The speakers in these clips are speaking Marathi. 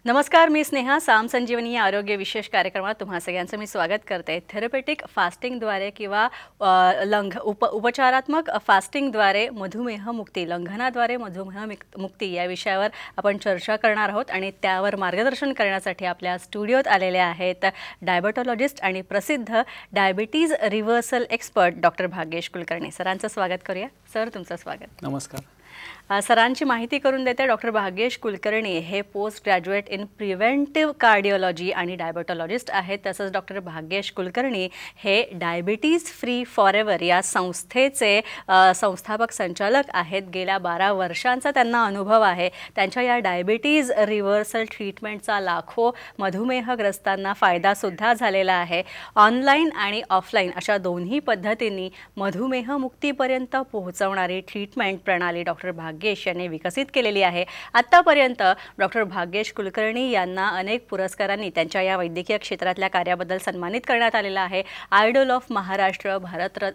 नमस्कार, मी स्नेहा. साम संजीवनी या आरोग्य विशेष कार्यक्रमात तुम्हा सगळ्यांचं मी स्वागत करते. थेरपेटिक फास्टिंगद्वारे किंवा उपचारात्मक फास्टिंगद्वारे मधुमेह मुक्ती, लंघनाद्वारे मधुमेह मुक्ती या विषयावर आपण चर्चा करणार आहोत आणि त्यावर मार्गदर्शन करण्यासाठी आपल्या स्टुडिओत आलेले आहेत डायबेटॉलॉजिस्ट आणि प्रसिद्ध diabetes reversal expert doctor Bhagyesh Kulkarni. सरांचं स्वागत करूया. सर, तुमचं स्वागत. नमस्कार. सरांची माहिती करून देते. डॉक्टर भाग्येश कुलकर्णी हे post graduate in preventive cardiology आणि डायबेटॉलॉजिस्ट आहेत. तसंच डॉक्टर भाग्येश कुलकर्णी हे डायबिटीज फ्री फॉरएव्हर या संस्थेचे संस्थापक संचालक आहेत. गेल्या 12 वर्षांचा त्यांना अनुभव आहे. त्यांच्या या डायबिटीज रिव्हर्सल ट्रीटमेंटचा लाखो मधुमेहग्रस्तांना फायदासुद्धा झालेला आहे. ऑनलाईन आणि ऑफलाईन अशा दोन्ही पद्धतींनी मधुमेह मुक्तीपर्यंत पोहोचवणारी ट्रीटमेंट प्रणाली डॉक्टर भाग्येश यांनी विकसित केलेली आहे. आतापर्यंत डॉक्टर भाग्येश कुलकर्णी यांना अनेक पुरस्कारांनी त्यांच्या या वैद्यकीय क्षेत्रातल्या कार्याबद्दल सन्मानित करण्यात आलेलं आहे. आयडॉल ऑफ महाराष्ट्र,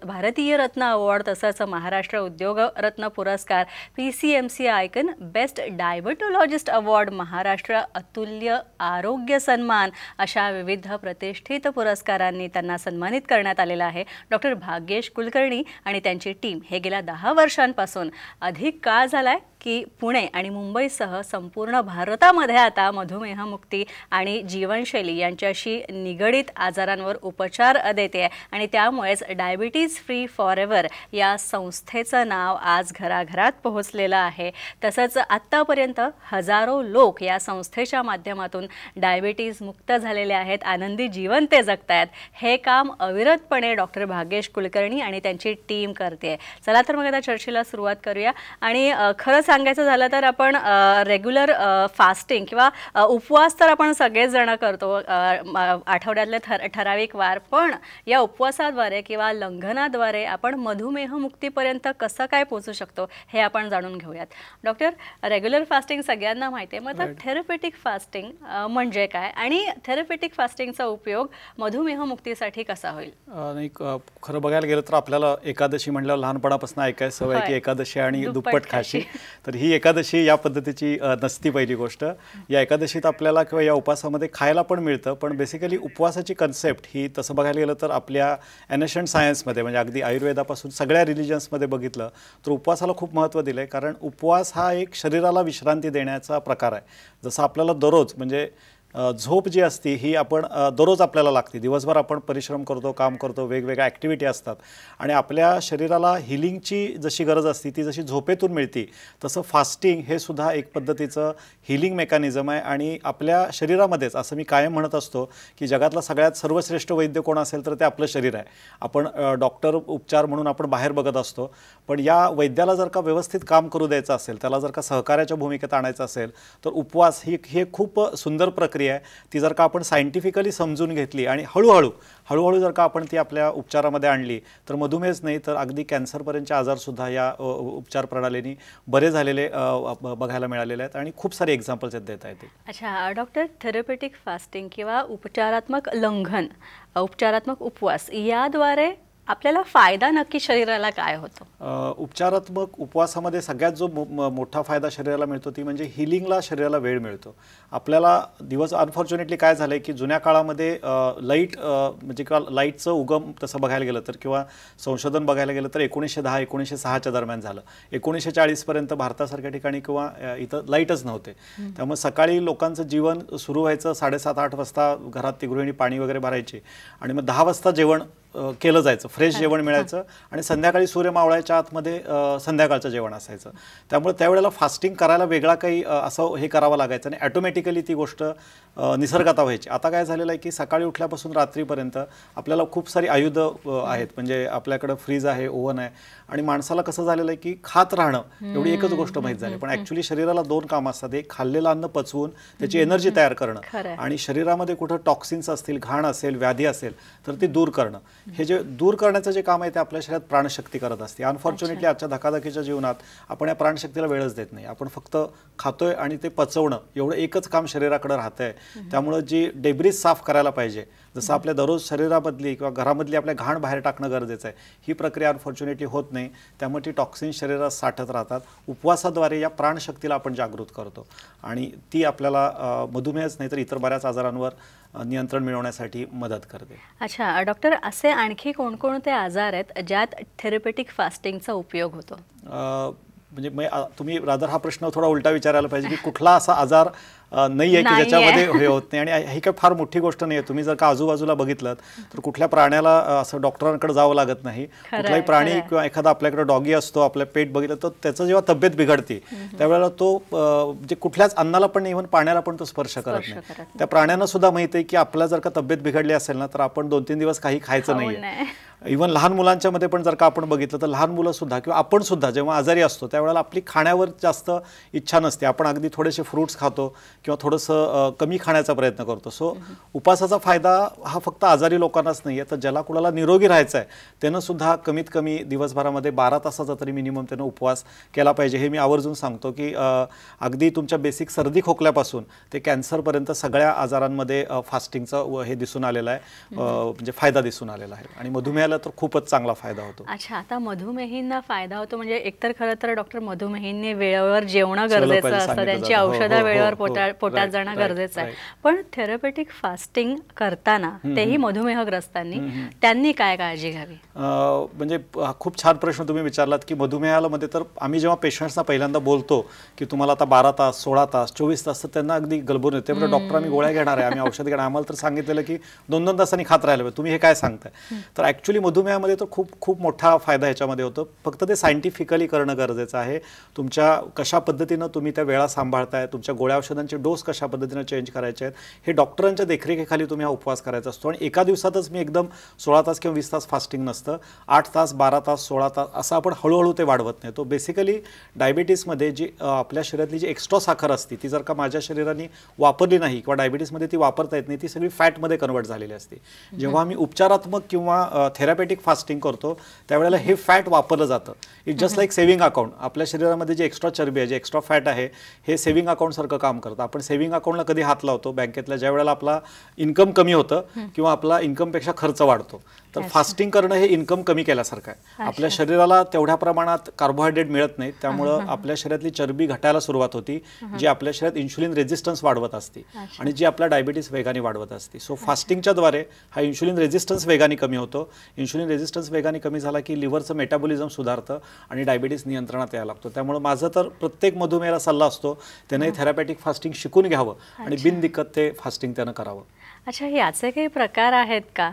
भारतीय रत्न अवॉर्ड, तसंच महाराष्ट्र उद्योग रत्न पुरस्कार, PCMC icon, best डायबेटॉलॉजिस्ट award, Maharashtra अतुल्य आरोग्य सन्मान अशा विविध प्रतिष्ठित पुरस्कारांनी त्यांना सन्मानित करण्यात आलेलं आहे. डॉक्टर भाग्येश कुलकर्णी आणि त्यांची टीम हे गेल्या 10 वर्षांपासून अधिक काळ झालाय की पुणे आणि मुंबईसह संपूर्ण भारतामध्ये आता मधुमेह मुक्ती आणि जीवनशैली यांच्याशी निगडित आजारांवर उपचार देते आणि त्यामुळेच डायबिटीज फ्री फॉरएव्हर या संस्थेचं नाव आज घराघरात पोहोचलेलं आहे. तसंच आत्तापर्यंत हजारो लोक या संस्थेच्या माध्यमातून डायबिटीज मुक्त झालेले आहेत, आनंदी जीवन ते जगतायत. हे काम अविरतपणे डॉक्टर भाग्येश कुलकर्णी आणि त्यांची टीम करते. चला तर मग आता चर्चेला सुरुवात करूया. आणि खरं सांगायचं झालं तर आपण रेग्युलर फास्टिंग किंवा उपवास तर आपण सगळेच जण करतो आठवड्यातले ठराविक वार, पण या उपवासाद्वारे किंवा लंघनाद्वारे आपण मधुमेह मुक्तीपर्यंत कसं काय पोहोचू शकतो हे आपण जाणून घेऊयात. डॉक्टर, रेग्युलर फास्टिंग सगळ्यांना माहिती आहे, मग थेरपेटिक फास्टिंग म्हणजे काय आणि थेरपेटिक फास्टिंगचा उपयोग मधुमेह मुक्तीसाठी कसा होईल? नाही, खरं बघायला गेलं तर आपल्याला एकादशी म्हणल्यावर लहानपणापासून ऐकायचं सवय की एकादशी आणि दुप्पट खाशी. तर ही एकादशी या पद्धतीची नसती. पहिली गोष्ट, या एकादशीत आपल्याला किंवा या उपवासामध्ये खायला पण मिळतं, पण बेसिकली उपवासाची कन्सेप्ट ही तसं बघायला गेलं तर आपल्या एन्शंट सायन्समध्ये म्हणजे अगदी आयुर्वेदापासून सगळ्या रिलिजन्समध्ये बघितलं तर उपवासाला खूप महत्त्व दिलं आहे. कारण उपवास हा एक शरीराला विश्रांती देण्याचा प्रकार आहे. जसं आपल्याला दररोज म्हणजे झोप जी असती ही आपण दररोज आपल्याला लागते. दिवसभर आपण परिश्रम करतो, काम करतो, वेगवेगळ्या ॲक्टिव्हिटी असतात आणि आपल्या शरीराला हिलिंगची जशी गरज असते ती जशी झोपेतून मिळते, तसं फास्टिंग हे सुद्धा एक पद्धतीचं हिलिंग मेकॅनिझम आहे. आणि आपल्या शरीरामध्येच, असं मी कायम म्हणत असतो की जगातला सगळ्यात सर्वश्रेष्ठ वैद्य कोण असेल तर ते आपलं शरीर आहे. आपण डॉक्टर, उपचार म्हणून आपण बाहेर बघत असतो, पण या वैद्याला जर का व्यवस्थित काम करू द्यायचं असेल, त्याला जर का सहकार्याच्या भूमिकेत आणायचं असेल तर उपवास ही खूप सुंदर प्रक्रिया आहे. ती जर का आपण सायंटिफिकली समजून घेतली आणि हळूहळू जर का आपण ती आपल्या उपचारामध्ये आणली तर मधुमेहच नाही तर अगदी कॅन्सरपर्यंतचे आजारसुद्धा या उपचार प्रणालीने बरे झालेले बघायला मिळालेले आहेत आणि खूप सारे एक्झाम्पल्स देता येतील. अच्छा डॉक्टर, थेरपेटिक फास्टिंग किंवा उपचारात्मक लंघन, उपचारात्मक उपवास याद्वारे आपल्याला फायदा नक्की शरीराला काय होतो? उपचारात्मक उपवासामध्ये सगळ्यात जो मोठा फायदा शरीराला मिळतो ती म्हणजे हिलिंगला शरीराला वेळ मिळतो. आपल्याला अनफॉर्च्युनेटली काय झालं आहे की जुन्या काळामध्ये म्हणजे किंवा लाईटचं उगम तसं बघायला गेलं तर किंवा संशोधन बघायला गेलं तर 1910-1906च्या दरम्यान झालं. 1940पर्यंत भारतासारख्या ठिकाणी किंवा इथं लाईटच नव्हते. त्यामुळे सकाळी लोकांचं जीवन सुरू व्हायचं 7:30-8 वाजता. घरात ती गृहिणी पाणी वगैरे भरायची आणि मग 10 वाजता जेवण केलं जायचं, फ्रेश जेवण मिळायचं आणि संध्याकाळी सूर्य मावळायच्या आतमध्ये संध्याकाळचं जेवण असायचं. त्यामुळे त्यावेळेला फास्टिंग करायला वेगळा काही असं हे करावं लागायचं आणि ॲटोमॅटिकली ती गोष्ट निसर्गात व्हायची. आता काय झालेलं आहे की सकाळी उठल्यापासून रात्रीपर्यंत आपल्याला खूप सारी आयुधं आहेत. म्हणजे आपल्याकडं फ्रीज आहे, ओव्हन आहे आणि माणसाला कसं झालेलं आहे की खात राहणं एवढी एकच गोष्ट माहीत झाली. पण ॲक्च्युली शरीराला 2 कामं असतात. एक, खाल्लेलं अन्न पचवून त्याची एनर्जी तयार करणं आणि शरीरामध्ये कुठं टॉक्सिन्स असतील, घाण असेल, व्याधी असेल तर ती दूर करणं. हे जे दूर करण्याचं जे काम आहे ते आपल्या शरीरात प्राणशक्ती करत असते. अनफॉर्च्युनेटली आजच्या धकाधकीच्या जीवनात आपण या प्राणशक्तीला वेळच देत नाही. आपण फक्त खातोय आणि ते पचवणं एवढं एकच काम शरीराकडे राहतंय. त्यामुळे जी डेब्रिज साफ करायला पाहिजे, जसं आपल्या दररोज शरीरामधली किंवा घरामधली आपल्या घाण बाहेर टाकणं गरजेचं आहे, ही प्रक्रिया अनफॉर्च्युनेटली होत नाही. त्यामुळे ती टॉक्सिन्स शरीरात साठत राहतात. उपवासाद्वारे या प्राणशक्तीला आपण जागृत करतो आणि ती आपल्याला मधुमेहच नाही तर इतर बऱ्याच आजारांवर नियंत्रण मिळवण्यासाठी मदत करते. अच्छा डॉक्टर, असे आणखी कोणकोणते आजार आहेत ज्यात थेरपेटिक फास्टिंगचा उपयोग होतो? म्हणजे तुम्ही रादर हा प्रश्न थोडा उलटा विचारायला पाहिजे की कुठला असा आजार नाही आहे की ज्याच्यामध्ये हे होत नाही. आणि ही काही फार मोठी गोष्ट नाही आहे. तुम्ही जर का आजूबाजूला बघितलं तर कुठल्या प्राण्याला असं डॉक्टरांकडे जावं लागत नाही. कुठलाही प्राणी किंवा एखादा आपल्याकडे डॉगी असतो, आपलं पेट बघितलं तर त्याचं जेव्हा तब्येत बिघडते त्यावेळेला तो म्हणजे कुठल्याच अन्नाला पण इव्हन पाण्याला पण तो स्पर्श करत नाही. त्या प्राण्यांना सुद्धा माहिती आहे की आपल्याला जर का तब्येत बिघडली असेल ना तर आपण 2-3 दिवस काही खायचं नाहीये. इव्हन लहान मुलांच्या मध्ये पण जर का आपण बघितलं तर लहान मुलं सुद्धा किंवा आपण सुद्धा जेव्हा आजारी असतो त्यावेळेला आपली खाण्यावर जास्त इच्छा नसते. आपण अगदी थोडेसे फ्रूट्स खातो किंवा थोडंसं कमी खाण्याचा प्रयत्न करतो. सो उपासाचा फायदा हा फक्त आजारी लोकांनाच नाही आहे, तर ज्याला कुणाला निरोगी राहायचं आहे त्यानं सुद्धा कमीत कमी दिवसभरामध्ये 12 तासाचा तरी मिनिमम त्यानं उपवास केला पाहिजे. हे मी आवर्जून सांगतो की अगदी तुमच्या बेसिक सर्दी खोकल्यापासून ते कॅन्सरपर्यंत सगळ्या आजारांमध्ये फास्टिंगचं हे दिसून आलेलं आहे, म्हणजे फायदा दिसून आलेला आहे. आणि मधुमेहाला तर खूपच चांगला फायदा होतो. अच्छा, आता मधुमेहींना फायदा होतो म्हणजे एकतर खरं तर डॉक्टर मधुमेहींनी वेळेवर जेवणं गरजेचं असतं, त्यांची औषधं वेळेवर पोटात जाणं गरजेचं आहे. पण थेरपेटिक फास्टिंग करताना तेही मधुमेहग्रस्तांनी त्यांनी काय काळजी घ्यावी? म्हणजे खूप छान प्रश्न तुम्ही विचारलात की मधुमेहाला मध्ये तर आम्ही जेव्हा पेशंट्सना पहिल्यांदा बोलतो की तुम्हाला आता 12 तास 16 तास 24 तास तर त्यांना अगदी गलबून येते. म्हणजे डॉक्टर आम्ही गोळ्या घेणार आहे, आम्ही औषध घेणार, आम्हाला तर सांगितलेलं की 2-2 तासांनी खात राहिलं, तुम्ही हे काय सांगताय? तर ॲक्च्युली मधुमेहामध्ये तर खूप मोठा फायदा ह्याच्यामध्ये होतो. फक्त ते सायंटिफिकली करणं गरजेचं आहे. तुमच्या कशा पद्धतीनं तुम्ही त्या वेळा सांभाळताय, तुमच्या गोळ्या औषधांचे डोस कशा पद्धतीनं चेंज करायचे आहेत, हे डॉक्टरांच्या देखरेखीखाली तुम्ही हा उपवास करायचा असतो. आणि एका दिवसातच मी एकदम 16 तास किंवा 20 तास फास्टिंग नसतं. 8 तास 12 तास 16 तास असं आपण हळूहळू ते वाढवत नाही. तो बेसिकली डायबिटीसमध्ये जी आपल्या शरीरातली जी एक्स्ट्रा साखर असते ती जर का माझ्या शरीराने वापरली नाही किंवा डायबिटीसमध्ये ती वापरता येत नाही, ती सगळी फॅटमध्ये कन्वर्ट झालेली असते. जेव्हा आम्ही उपचारात्मक किंवा थेरपॅटिक फास्टिंग करतो त्यावेळेला हे फॅट वापरलं जातं. It just like saving account. आपल्या शरीरामध्ये जी एक्स्ट्रा चरबी आहे, जे एक्स्ट्रा फॅट आहे, हे सेव्हिंग अकाउंटसारखं काम करतं. आपण सेव्हिंग अकाउंटला कधी हात लावतो बँकेतल्या, ज्या वेळेला आपला इन्कम कमी होतं किंवा आपला इन्कमपेक्षा खर्च वाढतो. तर फास्टिंग करणं हे इन्कम कमी केल्यासारखं आहे. आपल्या शरीराला तेवढ्या प्रमाणात कार्बोहायड्रेट मिळत नाही, त्यामुळं आपल्या शरीरातली चरबी घटायला सुरुवात होती, जी आपल्या शरीरात इन्शुलिन रेझिस्टन्स वाढवत असते आणि जी आपला डायबिटीस वेगाने वाढवत असते. सो फास्टिंगच्या द्वारे हा इन्शुलिन रेझिस्टन्स वेगाने कमी होतो. इन्शुलिन रेझिस्टन्स वेगाने कमी झाला की लिव्हरचं मेटाबॉलिझम सुधारतं आणि डायबिटीस नियंत्रणात यायला लागतो. त्यामुळे माझं तर प्रत्येक मधुमेहाला सल्ला असतो त्याने थेरपॅटिक फास्टिंग शिकून घ्यावं आणि बिनदिक्कत ते फास्टिंग त्यानं करावं. अच्छा, याचे काही प्रकार आहेत का?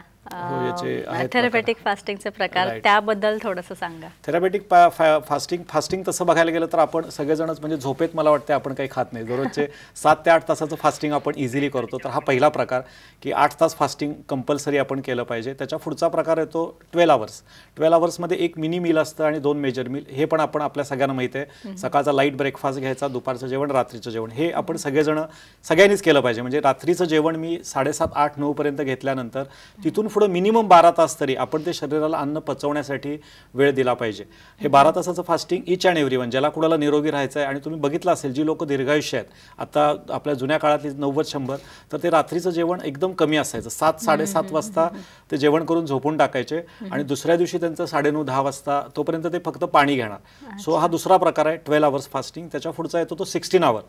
थेरपॅटिक फास्टिंगचे प्रकार, त्याबद्दल थोडंसं सांगा. थेरपॅटिक फास्टिंग तसं बघायला गेलं तर आपण सगळेजणच म्हणजे झोपेत मला वाटते आपण काही खात नाही. दररोजचे 7 ते 8 तासाचं फास्टिंग आपण इझिली करतो. तर हा पहिला प्रकार की 8 तास फास्टिंग कंपल्सरी आपण केलं पाहिजे. त्याच्या पुढचा प्रकार येतो 12 आवर्स. 12 आवर्समध्ये एक मिनी मील असतं आणि 2 मेजर मील. हे पण आपल्या सगळ्यांना माहिती आहे. सकाळचा लाईट ब्रेकफास्ट घ्यायचा, दुपारचं जेवण, रात्रीचं जेवण, हे आपण सगळ्यांनीच केलं पाहिजे. म्हणजे रात्रीचं जेवण मी 7:30, 8, 9 पर्यंत घेतल्यानंतर तिथून पुढे मिनिमम 12 तास तरी आपण ते शरीराला अन्न पचवण्यासाठी वेळ दिला पाहिजे. हे 12 तासाचं फास्टिंग इच अँड एव्हरीवन, ज्याला कुणाला निरोगी राहायचं आहे. आणि तुम्ही बघितलं असेल जी लोक दीर्घायुष्य आहेत, आता आपल्या जुन्या काळातली 90-100, तर ते रात्रीचं जेवण एकदम कमी असायचं. 7-7:30 वाजता ते जेवण करून झोपून टाकायचे आणि दुसऱ्या दिवशी त्यांचं 9:30-10 वाजता तोपर्यंत ते फक्त पाणी घेणार. सो हा दुसरा प्रकार आहे 12 आवर्स फास्टिंग. त्याच्या पुढचा येतो तो 16 आवर.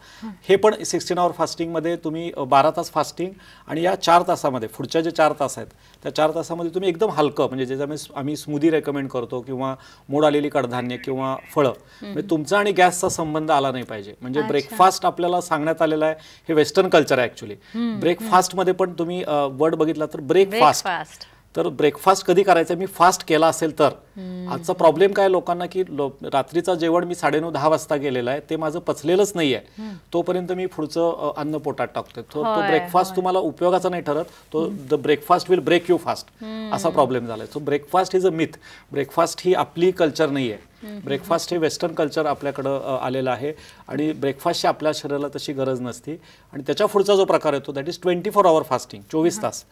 हे पण 16 आवर फास्टिंगमध्ये तुम्ही 12 तास फास्टिंग आणि या 4 तासामध्ये पुढच्या जे 4 तास आहेत त्या 4 तासामध्ये तुम्ही एकदम हलकं, म्हणजे ज्याच्यामध्ये आम्ही स्मूदी रेकमेंड करतो किंवा मोड आलेली कडधान्य किंवा फळं, म्हणजे तुमचा आणि गॅसचा संबंध आला नाही पाहिजे. म्हणजे ब्रेकफास्ट आपल्याला सांगण्यात आलेलं आहे, हे वेस्टर्न कल्चर आहे ॲक्च्युली. ब्रेकफास्टमध्ये पण तुम्ही वर्ड बघितला तर ब्रेकफास्ट, तर ब्रेकफास्ट कधी करायचा, मी फास्ट केला असेल तर आजचा प्रॉब्लेम काय लोकांना की रात्रीचं जेवण मी 9:30-10 वाजता गेलेलं आहे, ते माझं पचलेलंच नाहीये, तोपर्यंत मी पुढचं अन्न पोटात टाकतोय. तो ब्रेकफास्ट तुम्हाला उपयोगाचा नाही ठरत, तो the breakfast will break you fast असा प्रॉब्लेम झालाय. So breakfast is a myth. Breakfast ही आपली कल्चर नाहीये. ब्रेकफास्ट हे वेस्टर्न कल्चर आपल्याकडं आलेलं आहे आणि ब्रेकफास्टची आपल्या शरीराला तशी गरज नसती. आणि त्याच्या पुढचा जो प्रकार येतो दॅट इज 24 आवर फास्टिंग, 24 तास,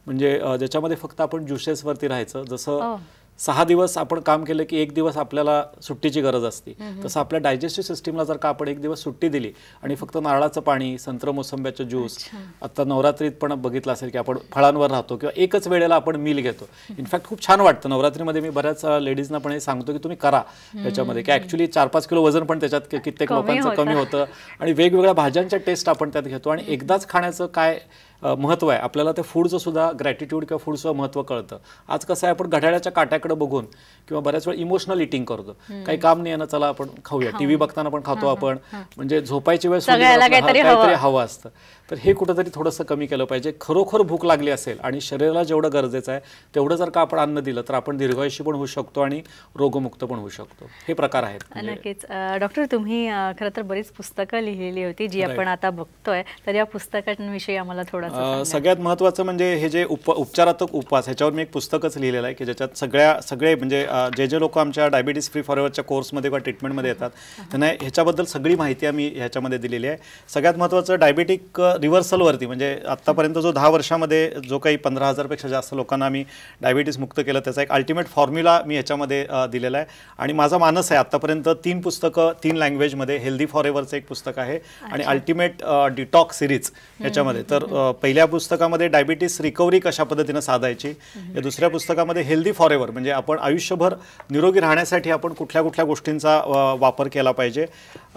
म्हणजे ज्याच्यामध्ये फक्त आपण ज्युसेसवरती राहायचं. जसं 6 दिवस आपण काम केलं की 1 दिवस आपल्याला सुट्टीची गरज असते, तसं आपल्या डायजेस्टिव्ह सिस्टीमला जर का आपण 1 दिवस सुट्टी दिली आणि फक्त नारळाचं पाणी, संत्र मोसंब्याचं ज्यूस, आता नवरात्रीत पण बघितलं असेल की आपण फळांवर राहतो किंवा एकच वेळेला आपण मील घेतो. इनफॅक्ट खूप छान वाटतं नवरात्रीमध्ये. मी बऱ्याच लेडीजना पण हे सांगतो की तुम्ही करा याच्यामध्ये, की ॲक्च्युली 4-5 किलो वजन पण त्याच्यात कित्येक लोकांचं कमी होतं आणि वेगवेगळ्या भाज्यांच्या टेस्ट आपण त्यात घेतो. आणि एकदाच खाण्याचं काय महत्त्व आहे आपल्याला, ते फूडचं सुद्धा ग्रॅटिट्यूड किंवा फूडचं महत्त्व कळतं. आज कसं आहे, आपण घड्याळाच्या काट्याकडे बघून किंवा बऱ्याच वेळा इमोशनल इटिंग करतो. काही काम नाही आहे ना, चला आपण खाऊया. टीव्ही बघताना पण खातो आपण, म्हणजे झोपायची वेळ काहीतरी हवं असतं. तर हे कुठंतरी थोडंसं कमी केलं पाहिजे. खरोखर भूक लागली असेल आणि शरीराला जेवढं गरजेचं आहे तेवढं जर का आपण अन्न दिलं तर आपण दीर्घायुषी पण होऊ शकतो आणि रोगमुक्त पण होऊ शकतो. हे प्रकार आहेत. नक्कीच. डॉक्टर, तुम्ही खरं तर बरीच पुस्तकं लिहिलेली होती जी आपण आता बघतोय, तर या पुस्तकांविषयी आम्हाला थोडं सगळ्यात महत्त्वाचं म्हणजे हे जे उपचारात्मक उपवास, ह्याच्यावर मी एक पुस्तकच लिहिलेलं आहे की ज्याच्यात सगळे म्हणजे जे लोक आमच्या डायबिटीज फ्री फॉरएव्हरच्या कोर्समध्ये किंवा ट्रीटमेंटमध्ये येतात त्यांना ह्याच्याबद्दल सगळी माहिती आम्ही ह्याच्यामध्ये दिलेली आहे. सगळ्यात महत्त्वाचं डायबिटिक रिव्हर्सलवरती, म्हणजे आत्तापर्यंत जो 10 वर्षामध्ये जो काही 15,000पेक्षा जास्त लोकांना आम्ही डायबिटीज मुक्त केलं त्याचा एक अल्टिमेट फॉर्म्युला मी ह्याच्यामध्ये दिलेला आहे. आणि माझा मानस आहे आत्तापर्यंत 3 पुस्तकं 3 लँग्वेजमध्ये. हेल्दी फॉरएव्हरचं एक पुस्तक आहे आणि अल्टिमेट डिटॉक्स सिरीज ह्याच्यामध्ये. तर पहिल्या पुस्तकामध्ये डायबिटीस रिकव्हरी कशा पद्धतीनं साधायची, या दुसऱ्या पुस्तकामध्ये हेल्दी फॉरएव्हर म्हणजे आपण आयुष्यभर निरोगी राहण्यासाठी आपण कुठल्या कुठल्या गोष्टींचा वापर केला पाहिजे.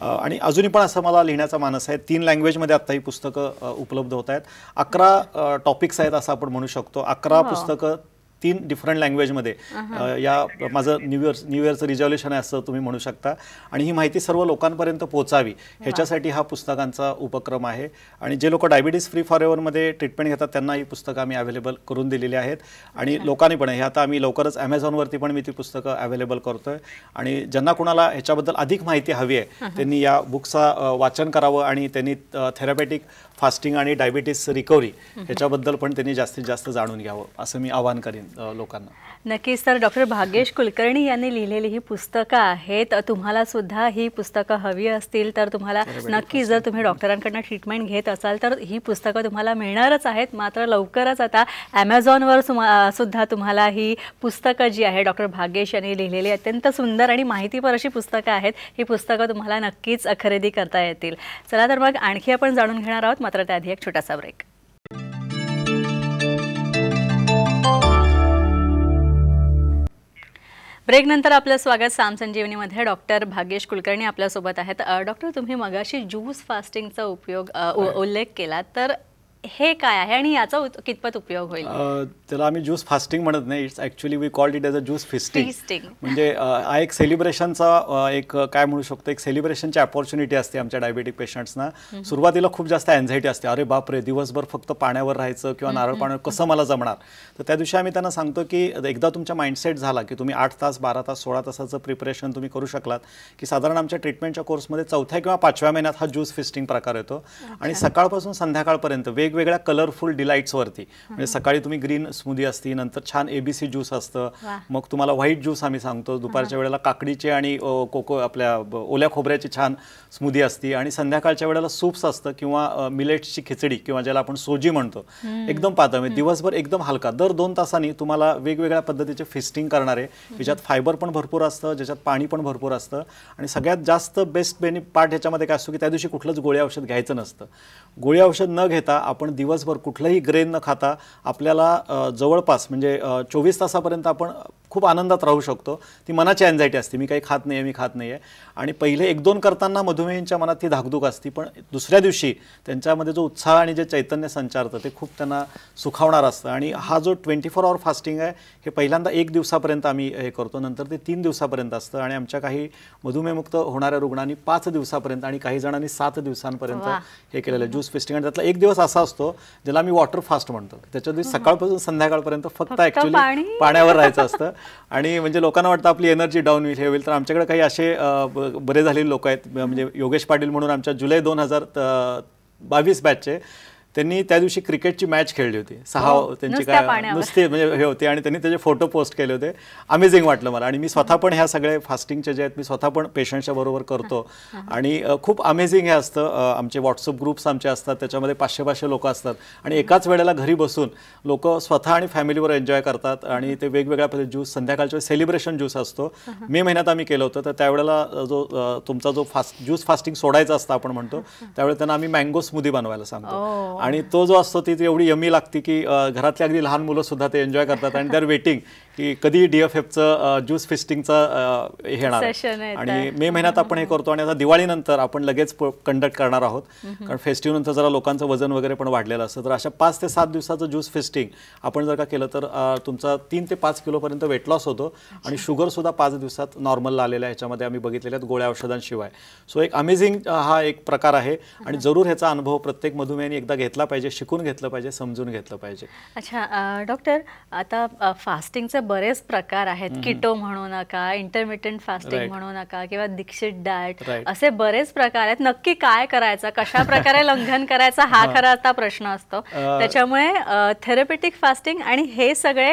आणि अजूनही पण असं मला लिहिण्याचा मानस आहे. 3 लँग्वेजमध्ये आत्ता ही पुस्तकं उपलब्ध होत आहेत. 11 टॉपिक्स आहेत असं आपण म्हणू शकतो. 11 पुस्तकं 3 डिफरंट लँग्वेजमध्ये. या माझं न्यू इयरचं रिझॉल्युशन आहे असं तुम्ही म्हणू शकता. आणि ही माहिती सर्व लोकांपर्यंत पोहोचावी ह्याच्यासाठी हा पुस्तकांचा उपक्रम आहे. आणि जे लोक डायबिटीज फ्री फॉरएव्हरमध्ये ट्रीटमेंट घेतात त्यांना ही पुस्तकं आम्ही अवेलेबल करून दिलेली आहेत. आणि लोकांनी पण हे आता आम्ही लवकरच ॲमेझॉनवरती पण मी ती पुस्तकं अवेलेबल करतोय. आणि ज्यांना कोणाला ह्याच्याबद्दल अधिक माहिती हवी आहे त्यांनी या बुकचं वाचन करावं आणि त्यांनी थेरपॅटिक फास्टिंग आणि डायबिटीस रिकव्हरी ह्याच्याबद्दल पण त्यांनी जास्तीत जास्त जाणून घ्यावं असं मी आवाहन करीन लोकांना. नक्कीच. तर डॉक्टर भाग्येश कुलकर्णी यांनी लिहिलेली ही पुस्तकं आहेत. तुम्हाला सुद्धा ही पुस्तकं हवी असतील तर तुम्हाला नक्की, जर तुम्ही डॉक्टरांकडनं ट्रीटमेंट घेत असाल तर ही पुस्तकं तुम्हाला मिळणारच आहेत. मात्र लवकरच आता ॲमेझॉनवर सुद्धा तुम्हाला ही पुस्तकं जी आहे डॉक्टर भाग्येश यांनी लिहिलेली अत्यंत सुंदर आणि माहितीपर अशी पुस्तकं आहेत. ही पुस्तकं तुम्हाला नक्कीच खरेदी करता येतील. चला तर मग आणखी आपण जाणून घेणार आहोत, मात्र त्याआधी एक छोटासा ब्रेक. ब्रेक नंतर आपलं स्वागत. साम संजीवनीमध्ये डॉक्टर भाग्येश कुलकर्णी आपल्यासोबत आहेत. डॉक्टर, तुम्ही मगाशी ज्यूस फास्टिंगचा उल्लेख केला, तर हे काय आहे आणि याचा कितपत उपयोग होईल? त्याला आम्ही ज्यूस फास्टिंग म्हणत नाही. It's actually we called it as a juice feasting. म्हणजे हा एक सेलिब्रेशनचा एक काय म्हणू शकतो, एक सेलिब्रेशनची अपॉर्च्युनिटी असते आमच्या डायबिटिक पेशंट्सना. सुरुवातीला खूप जास्त अँझायटी असते, अरे बापरे दिवसभर फक्त पाण्यावर राहायचं किंवा नारळ पाण्यावर कसं मला जमणार. तर त्या दिवशी आम्ही त्यांना सांगतो की एकदा तुमचा माइंडसेट झाला की तुम्ही 8 तास 12 तास 16 तासाचं प्रिपरेशन तुम्ही करू शकलात की साधारण आमच्या ट्रीटमेंटच्या कोर्समध्ये 4थ्या किंवा 5व्या महिन्यात हा ज्यूस फिस्टिंग प्रकार येतो. आणि सकाळपासून संध्याकाळपर्यंत वेगवेगळ्या कलरफुल डिलाइट्सवरती, म्हणजे सकाळी तुम्ही ग्रीन स्मूदी असती, नंतर छान ABC ज्यूस असतं, मग तुम्हाला व्हाईट ज्यूस आम्ही सांगतो, दुपारच्या वेळेला काकडीचे आणि आपल्या ओल्या खोबऱ्याची छान स्मूदी असती, आणि संध्याकाळच्या वेळेला सूप्स असतं किंवा मिलेट्सची खिचडी किंवा ज्याला आपण सोजी म्हणतो, एकदम पातळ. दिवसभर एकदम हलका. दर 2 तासांनी तुम्हाला वेगवेगळ्या पद्धतीचे फिस्टिंग करणारे, ज्याच्यात फायबर पण भरपूर असतं, ज्याच्यात पाणी पण भरपूर असतं. आणि सगळ्यात जास्त बेस्ट पार्ट ह्याच्यामध्ये काय असतो की त्या दिवशी कुठलंच गोळी औषध घ्यायचं नसतं. गोळी औषध न घेता आपण दिवसभर कुठलंही ग्रेन न खाता आपल्याला जवळपास म्हणजे 24 तासापर्यंत आपण खूप आनंदात राहू शकतो. ती मनाची अँझायटी असते, मी काही खात नाही, मी खात नाही आहे. आणि पहिले 1-2 करताना मधुमेहींच्या मनात ती धाकधूक असते, पण दुसऱ्या दिवशी त्यांच्यामध्ये जो उत्साह आणि जे चैतन्य संचारतं ते खूप त्यांना सुखावणार असतं. आणि हा जो 24 आवर फास्टिंग आहे हे पहिल्यांदा 1 दिवसापर्यंत आम्ही हे करतो, नंतर ते 3 दिवसापर्यंत असतं. आणि आमच्या काही मधुमेहमुक्त होणाऱ्या रुग्णांनी 5 दिवसापर्यंत आणि काही जणांनी 7 दिवसांपर्यंत हे केलेलं आहे ज्यूस फिस्टिंग. आणि त्यातला 1 दिवस असा असतो ज्याला आम्ही वॉटर फास्ट म्हणतो. त्याच्या दिवशी सकाळपासून संध्याकाळपर्यंत फक्त ॲक्च्युली पाण्यावर राहायचं असतं. आणि म्हणजे लोकांना वाटतं आपली एनर्जी डाऊन होईल, हे होईल. तर आमच्याकडे काही असे बरे झालेले लोक आहेत, म्हणजे योगेश पाटील म्हणून आमच्या जुलै 2022 बॅचचे. त्यांनी त्या दिवशी क्रिकेटची मॅच खेळली होती, 6 त्यांची काय नुसते म्हणजे हे होते, आणि त्यांनी त्याचे फोटो पोस्ट केले होते. अमेझिंग वाटलं मला. आणि मी स्वतः पण ह्या सगळे फास्टिंगचे जे आहेत मी स्वतः पण पेशंटच्या बरोबर करतो, आणि खूप अमेझिंग हे असतं. आमचे व्हॉट्सअप ग्रुप्स आमचे असतात, त्याच्यामध्ये 500-500 लोक असतात, आणि एकाच वेळेला घरी बसून लोक स्वतः आणि फॅमिलीवर एन्जॉय करतात. आणि ते वेगवेगळ्या ज्यूस, संध्याकाळच्या सेलिब्रेशन ज्यूस असतो, मे महिन्यात आम्ही केलं होतं. तर त्यावेळेला जो तुमचा जो ज्यूस फास्टिंग सोडायचा असतं आपण म्हणतो, त्यावेळेला त्यांना आम्ही मँगो स्मूदी बनवायला सांगतो. आणि तो जो असतो ती एवढी यमी लागते की घरातली अगदी लहान मुलं सुद्धा ते एन्जॉय करतात. आणि दे आर वेटिंग की कधी DFFचं ज्यूस फिस्टिंगचं हे येणार. आणि मे महिन्यात आपण हे करतो, आणि आता दिवाळीनंतर आपण लगेच कंडक्ट करणार आहोत, कारण फेस्टिव्ह नंतर जरा लोकांचं वजन वगैरे पण वाढलेलं असतं. तर अशा 5 ते 7 दिवसाचं ज्यूस फिस्टिंग आपण जर का केलं तर तुमचा 3 ते 5 किलोपर्यंत वेट लॉस होतो, आणि शुगरसुद्धा 5 दिवसात नॉर्मल आलेलं आहे, ह्याच्यामध्ये आम्ही बघितलेल्या आहेत गोळ्या औषधांशिवाय. सो एक अमेझिंग हा एक प्रकार आहे, आणि जरूर ह्याचा अनुभव प्रत्येक मधुमेहाने एकदा घेतला पाहिजे, शिकून घेतलं पाहिजे, समजून घेतलं पाहिजे. अच्छा डॉक्टर, आता फास्टिंगचे बरेच प्रकार आहेत. किटो म्हणू नका, इंटरमिटंट फास्टिंग म्हणू नका, किंवा दीक्षित डाएट, असे बरेच प्रकार आहेत. नक्की काय करायचं, कशा प्रकारे लंघन करायचं, हा खरा आता प्रश्न असतो. त्याच्यामुळे थेरपेटिक फास्टिंग आणि हे सगळे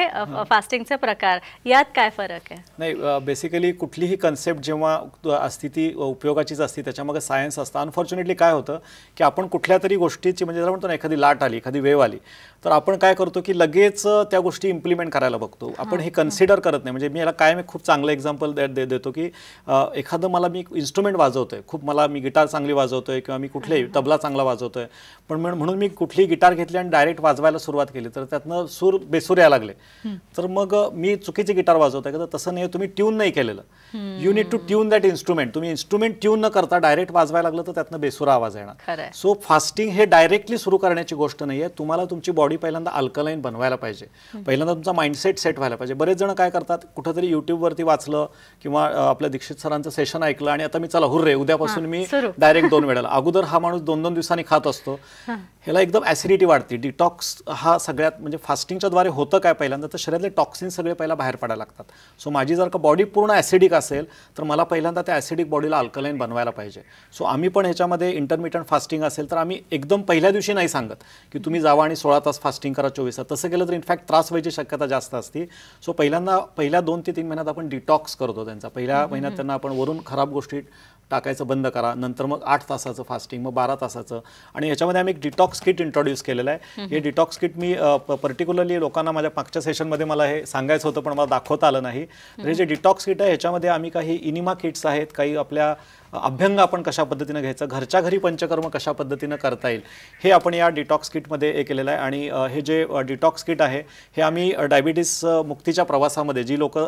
फास्टिंगचे प्रकार, यात काय फरक आहे? नाही, बेसिकली कुठलीही कन्सेप्ट जेव्हा असती ती उपयोगाचीच असते, त्याच्यामागे सायन्स असतं. अनफॉर्च्युनेटली काय होतं की आपण कुठल्या तरी गोष्टीची, म्हणजे जर म्हणतो ना एखादी लाट आली, एखादी वेव आली, तर आपण काय करतो की लगेच त्या गोष्टी इम्प्लिमेंट करायला बघतो. आपण हे कन्सिडर करत नाही. म्हणजे मी याला काय, मी खूप चांगलं एक्झाम्पल देतो की एखादं मी इन्स्ट्रुमेंट वाजवतोय, मी गिटार चांगली वाजवतोय, किंवा मी कुठलेही तबला चांगला वाजवतोय, पण म्हणून मी कुठली गिटार घेतली आणि डायरेक्ट वाजवायला सुरुवात केली, तर त्यातनं सूर बेसूर यायला लागले, तर मग मी चुकीची गिटार वाजवतोय का? तर तसं नाही, तुम्ही ट्यून नाही केलेलं. You need to tune that instrument. तुम्ही इन्स्ट्रुमेंट ट्यून न करता डायरेक्ट वाजवायला लागलं तर त्यातनं बेसुरा आवाज येणार. सो फास्टिंग हे डायरेक्टली सुरू करण्याची गोष्ट नाही आहे. तुम्हाला तुमची बॉडी पहिल्यांदा अल्कलाईन बनवायला पाहिजे, पहिल्यांदा तुमचा माइंडसेट सेट व्हायला पाहिजे. बरेच जण काय करतात, कुठंतरी यूट्यूबवरती वाचलं किंवा आपल्या दीक्षित सरांचं सेशन ऐकलं, आणि आता मी चला हुर्रे उद्यापासून मी डायरेक्ट 2 वेळेला. अगोदर हा माणूस 2-2 दिवसांनी खात असतो, ह्याला एकदम ॲसिडिटी वाढते. डिटॉक्स हा सगळ्यात, म्हणजे फास्टिंगच्या द्वारे होतं काय, पहिल्यांदा तर शरीरातले टॉक्सिन सगळे पहिला बाहेर पडायला लागतात. सो माझी जर का बॉडी पूर्ण ॲसिडिक असेल, तर मला पहिल्यांदा त्या ॲसिडिक बॉडीला अल्कलाईन बनवायला पाहिजे. सो आम्ही पण ह्याच्यामध्ये इंटरमिटंट फास्टिंग असेल तर आम्ही एकदम पहिल्या दिवशी नाही सांगत की तुम्ही जावा आणि 16 तास फास्टिंग करा, 24 तास. तसं केलं तर इनफॅक्ट त्रास व्हायची शक्यता जास्त असते. सो पहिल्या 2 ते 3 महिन्यात आपण डिटॉक्स करतो त्यांचा. पहिल्या महिन्यात त्यांना आपण वरून खराब गोष्टी टाकायचं बंद करा, नंतर मग 8 तासाचं फास्टिंग, मग 12 तासाचं. आणि ह्याच्यामध्ये आम्ही एक डिटॉक्स किट इंट्रोड्यूस केलेलं आहे. हे डिटॉक्स किट मी पर्टिक्युलरली लोकांना माझ्या मागच्या सेशनमध्ये मला हे सांगायचं होतं, पण मला दाखवता आलं नाही. तर हे जे डिटॉक्स किट आहे, ह्याच्यामध्ये आम्ही काही इनिमा किट्स आहेत, काही आपल्या अभ्यंग आपण कशा पद्धतीनं घ्यायचं, घरच्या घरी पंचकर्म कशा पद्धतीनं करता येईल, हे आपण या डिटॉक्स किटमध्ये हे केलेलं आहे. आणि हे जे डिटॉक्स किट आहे, हे आम्ही डायबिटीस मुक्तीच्या प्रवासामध्ये जी लोक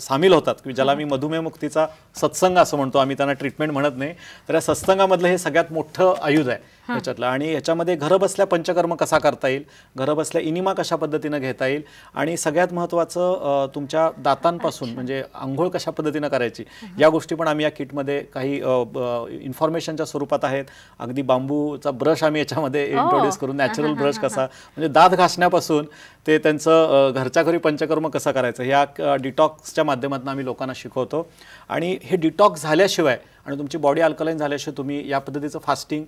सामील होतात, की ज्याला मी मधुमेह मुक्तीचा सत्संग असं म्हणतो, आम्ही त्यांना ट्रीटमेंट म्हणत नाही, तर या सत्संगामधलं हे सगळ्यात मोठं आयुध आहे ह्याच्यातलं. आणि ह्याच्यामध्ये घरबसल्या पंचकर्म कसा करता येईल, घरबसल्या इनिमा कशा पद्धतीनं घेता येईल, आणि सगळ्यात महत्त्वाचं तुमच्या दातांपासून म्हणजे आंघोळ कशा पद्धतीनं करायची, या गोष्टी पण आम्ही या किटमध्ये काही इन्फॉर्मेशनच्या स्वरूपात आहेत. अगदी बांबूचा ब्रश आम्ही याच्यामध्ये इंट्रोड्यूस करून, नॅचरल ब्रश कसा, म्हणजे दात घासण्यापासून ते त्यांचं घरच्या घरी पंचकर्म कसं करायचं, ह्या डिटॉक्सच्या माध्यमातून आम्ही लोकांना शिकवतो. आणि हे डिटॉक्स झाल्याशिवाय आणि तुमची बॉडी अल्कलाईन झाल्याशिवाय तुम्ही या पद्धतीचं फास्टिंग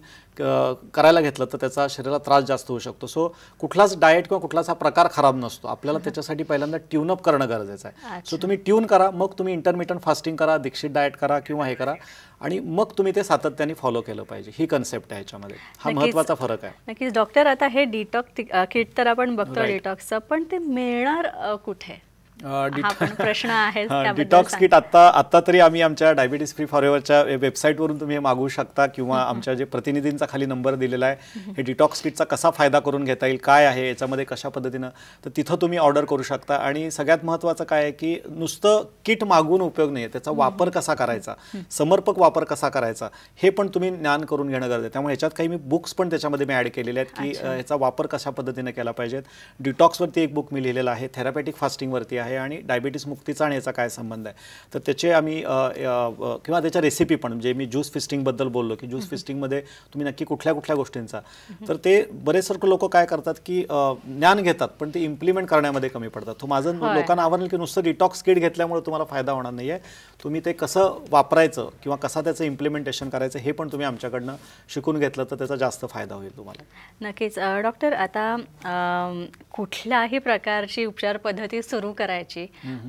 करायला घेतलं तर त्याचा शरीराला त्रास जास्त होऊ शकतो. सो कुठलाच डाएट किंवा कुठलाच हा प्रकार खराब नसतो. आपल्याला त्याच्यासाठी पहिल्यांदा ट्यून अप करणं गरजेचं आहे. सो तुम्ही ट्यून करा, मग तुम्ही इंटरमिटंट फास्टिंग करा, दीक्षित डाएट करा किंवा हे करा, आणि मग तुम्ही ते सातत्याने फॉलो केलं पाहिजे. ही कन्सेप्ट आहे ह्याच्यामध्ये, हा महत्त्वाचा फरक आहे. नक्कीच डॉक्टर, आता हे डिटॉक्स किट तर आपण बघतो डिटॉक्सचं, पण ते मिळणार कुठे? प्रश्न आहे. डिटॉक्स किट आता तरी आम्ही आमच्या डायबिटीस फ्री फॉरएव्हरच्या वेबसाईटवरून तुम्ही हे मागवू शकता, किंवा आमच्या जे प्रतिनिधींचा खाली नंबर दिलेला आहे, हे डिटॉक्स किटचा कसा फायदा करून घेता येईल, काय आहे याच्यामध्ये, कशा पद्धतीनं, तर तिथं तुम्ही ऑर्डर करू शकता. आणि सगळ्यात महत्त्वाचं काय आहे की नुसतं किट मागून उपयोग नाही आहे, त्याचा वापर कसा करायचा, समर्पक वापर कसा करायचा, हे पण तुम्ही ज्ञान करून घेणं गरजेचं आहे. त्यामुळे ह्याच्यात काही मी बुक्स पण त्याच्यामध्ये मी ॲड केलेले आहेत की ह्याचा वापर कशा पद्धतीने केला पाहिजेत. डिटॉक्सवरती एक बुक मी लिहिलेलं आहे, थेरपॅटिक फास्टिंगवरती आहे, आहे आणि डायबिटीस मुक्तीचा आणि याचा काय संबंध आहे. तर त्याचे आम्ही किंवा त्याच्या रेसिपी पण, म्हणजे मी ज्यूस फिस्टिंगबद्दल बोललो की ज्यूस फिस्टिंगमध्ये तुम्ही नक्की कुठल्या कुठल्या गोष्टींचा, तर ते बरेच लोक काय करतात की ज्ञान घेतात पण ते इम्प्लिमेंट करण्यामध्ये कमी पडतात. तो माझं लोकांना आवडेल की नुसतं डिटॉक्स किट घेतल्यामुळे तुम्हाला फायदा होणार नाही आहे, तुम्ही ते कसं वापरायचं किंवा कसं त्याचं इम्प्लिमेंटेशन करायचं हे पण तुम्ही आमच्याकडनं शिकून घेतलं तर त्याचा जास्त फायदा होईल तुम्हाला. नक्कीच. डॉक्टर, आता कुठल्याही प्रकारची उपचार पद्धती सुरू करायची,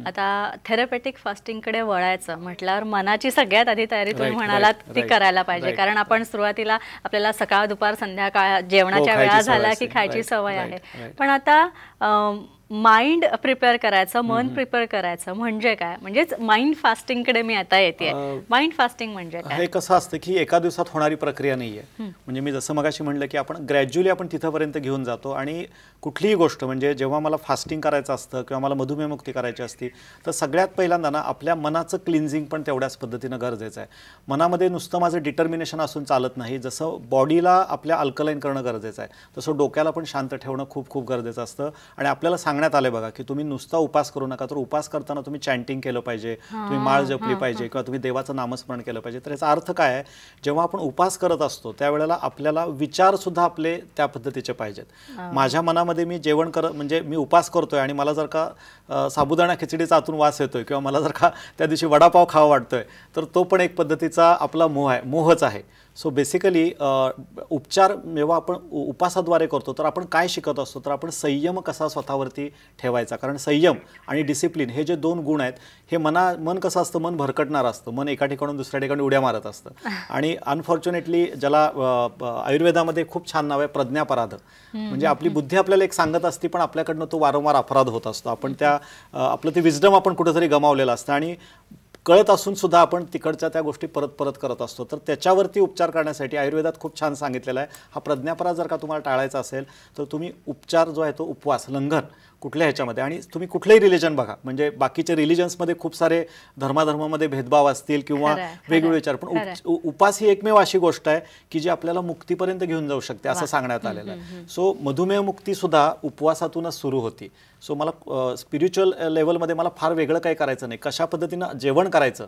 आता थेरपेटिक फास्टिंगकडे वळायचं म्हटल्यावर मनाची सगळ्यात आधी तयारी तुम्ही म्हणालात ती करायला पाहिजे. कारण आपण सुरुवातीला आपल्याला सकाळ दुपार संध्याकाळ जेवणाच्या वेळा झाला की खायची सवय आहे, पण आता माइंड प्रिपेअर करायचं, मन प्रिपेअर करायचं म्हणजे काय, म्हणजेच माइंड फास्टिंगकडे मी आता येते. माइंड फास्टिंग म्हणजे काय? हे कसं असतं की एका दिवसात होणारी प्रक्रिया नाहीये. म्हणजे मी जसं मगाशी म्हणलं की आपण ग्रॅज्युअली आपण तिथपर्यंत घेऊन जातो आणि कुठलीही गोष्ट, म्हणजे जेव्हा मला फास्टिंग करायचं असतं किंवा मला मधुमेहमुक्ती करायची असती तर सगळ्यात पहिल्यांदा ना आपल्या मनाचं क्लिन्झिंग पण तेवढ्याच पद्धतीनं गरजेचं आहे. मनामध्ये नुसतं माझं डिटर्मिनेशन असून चालत नाही, जसं बॉडीला आपल्या अल्कलाईन करणं गरजेचं आहे तसं डोक्याला पण शांत ठेवणं खूप खूप गरजेचं असतं. आणि आपल्याला सांगण्यात आले बघा की तुम्ही नुसता उपास करू नका, तर उपास करताना तुम्ही चॅन्टिंग केलं पाहिजे, तुम्ही माळ जपली पाहिजे किंवा तुम्ही देवाचं नामस्मरण केलं पाहिजे. तर याचा अर्थ काय आहे, जेव्हा आपण उपास करत असतो त्यावेळेला आपल्याला विचार सुद्धा आपले त्या पद्धतीचे पाहिजेत. माझ्या मनामध्ये मी जेवण म्हणजे मी उपास करतोय आणि मला जर का साबुदाणा खिचडीचा आतून वास येतोय किंवा मला जर का त्या दिवशी वडापाव खावा वाटतोय तर तो पण एक पद्धतीचा आपला मोहच आहे. सो बेसिकली उपचार जेव्हा आपण उपासाद्वारे करतो तर आपण काय शिकत असतो, तर आपण संयम कसा स्वतःवरती ठेवायचा. कारण संयम आणि डिसिप्लिन हे जे दोन गुण आहेत, हे मन कसं असतं, मन भरकटणार असतं, मन एका ठिकाणून दुसऱ्या ठिकाणी उड्या मारत असतं. आणि अनफॉर्च्युनेटली ज्याला आयुर्वेदामध्ये खूप छान नाव आहे प्रज्ञापराध, म्हणजे आपली बुद्धी आपल्याला एक सांगत असते पण आपल्याकडनं तो वारंवार अपराध होत असतो. आपण आपलं ते विजडम आपण कुठेतरी गमावलेलं असतं आणि कळत असून सुद्धा आपण तिकडच्या त्या गोष्टी परत परत करत असतो. तर त्याच्यावरती उपचार करण्यासाठी आयुर्वेदात खूप छान सांगितलेलं आहे. हा प्रज्ञापराध जर का तुम्हाला टाळायचा असेल तर तुम्ही उपचार जो आहे तो उपवास, लंघन कुठल्या ह्याच्यामध्ये, आणि तुम्ही कुठलंही रिलिजन बघा, म्हणजे बाकीच्या रिलिजन्समध्ये खूप सारे धर्माधर्मामध्ये भेदभाव असतील किंवा वेगवेगळे विचार, पण उपास ही एकमेव अशी गोष्ट आहे की जी आपल्याला मुक्तीपर्यंत घेऊन जाऊ शकते असं सांगण्यात आलेलं आहे. सो मधुमेह मुक्ती सुद्धा उपवासातूनच सुरू होती. सो मला स्पिरिच्युअल लेवलमध्ये मला फार वेगळं काही करायचं नाही. कशा पद्धतीनं जेवण करायचं,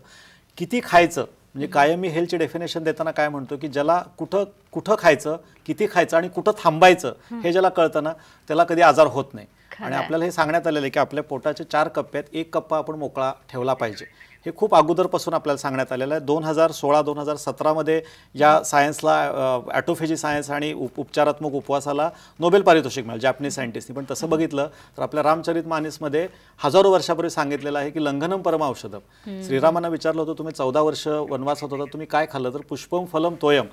किती खायचं, म्हणजे कायम मी हेल्थची डेफिनेशन देताना काय म्हणतो की ज्याला कुठं खायचं, किती खायचं आणि कुठं थांबायचं हे ज्याला कळतं ना त्याला कधी आजार होत नाही. आणि आपल्याला हे सांगण्यात आलेलं आहे की आपल्या पोटाचे 4 कप्पे आहेत, 1 कप्पा आपण मोकळा ठेवला पाहिजे. हे खूप अगोदरपासून आपल्याला सांगण्यात आलेलं आहे. 2016-2017 मध्ये या सायन्सला ॲटोफेजी सायन्स आणि उपचारात्मक उपवासाला नोबेल पारितोषिक मिळालं जॅपनीज सायंटिस्टनी. पण तसं बघितलं तर आपल्या रामचरितमानसमध्ये हजारो वर्षापूर्वी सांगितलेलं आहे की लंघनम परम औषधम. श्रीरामांना विचारलं होतं तुम्ही 14 वर्ष वनवासात होता, तुम्ही काय खाल्लं, तर पुष्पम फलम तोयम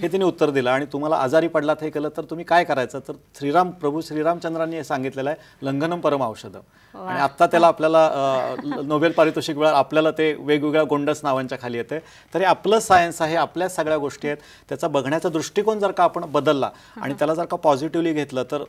हे तिने उत्तर दिलं. आणि तुम्हाला आजारी पडलात हे केलं तर तुम्ही काय करायचं, तर प्रभू श्रीरामचंद्रांनी हे सांगितलेलं आहे लंघनम परम औषधम. आणि आत्ता त्याला आपल्याला नोबेल पारितोषिक मिळालं, आपल्याला ते वेगवेगळ्या गोंडस नावांच्या खाली येते. तर हे आपलं सायन्स आहे, आपल्या सगळ्या गोष्टी आहेत. त्याचा बघण्याचा दृष्टिकोन जर का आपण बदलला आणि त्याला जर का पॉझिटिव्हली घेतलं तर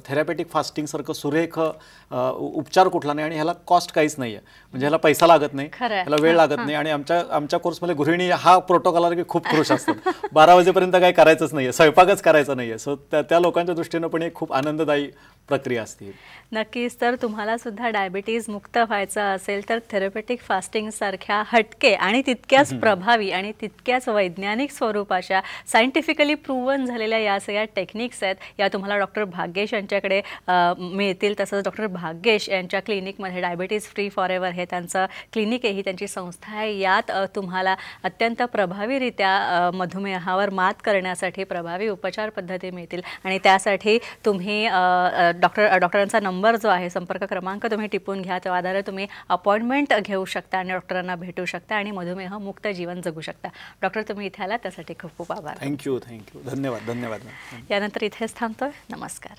थेरपेटिक फास्टिंग सारखं सुरेख उपचार कुठला नाही आणि ह्याला कॉस्ट काहीच नाही आहे. म्हणजे ह्याला पैसा लागत नाही, ह्याला वेळ लागत नाही. आणि आमच्या कोर्समध्ये गृहिणी हा प्रोटोकॉल आला की खूप खुश असतात. 12 वाजेपर्यंत काही करायचंच नाहीये, स्वयंपाकच करायचा नाहीये. सो त्या लोकांच्या दृष्टीनं पण एक खूप आनंददायी प्रक्रिया असते. नक्कीच. तर तुम्हाला सुद्धा डायबिटीज मुक्त व्हायचं असेल तर थेरपेटिक फास्टिंग सारख्या हटके आणि तितक्याच प्रभावी आणि तितक्याच वैज्ञानिक स्वरूपाच्या सायंटिफिकली प्रूव्हन झालेल्या या सगळ्या टेक्निक्स आहेत, या तुम्हाला डॉक्टर भाग्येश यांच्याकडे मिळतील. तसंच डॉक्टर भाग्येश यांच्या क्लिनिकमध्ये डायबिटीज फ्री फॉर एव्हर हे त्यांचं क्लिनिक आहे, ही त्यांची संस्था आहे. यात तुम्हाला अत्यंत प्रभावीरित्या मधुमेहावर मात करण्यासाठी प्रभावी उपचार पद्धती मिळतील. आणि त्यासाठी तुम्ही डॉक्टरांचा नंबर जो आहे, संपर्क क्रमांक तुम्ही टिपून घ्या. त्या आधारे तुम्ही अपॉइंटमेंट घेऊ शकता आणि डॉक्टरांना भेटू शकता आणि मधुमेह मुक्त जीवन जगू शकता. डॉक्टर, तुम्ही इथे आलात त्यासाठी खूप खूप आभार. थँक्यू. धन्यवाद. यानंतर इथेच थांबतोय. नमस्कार.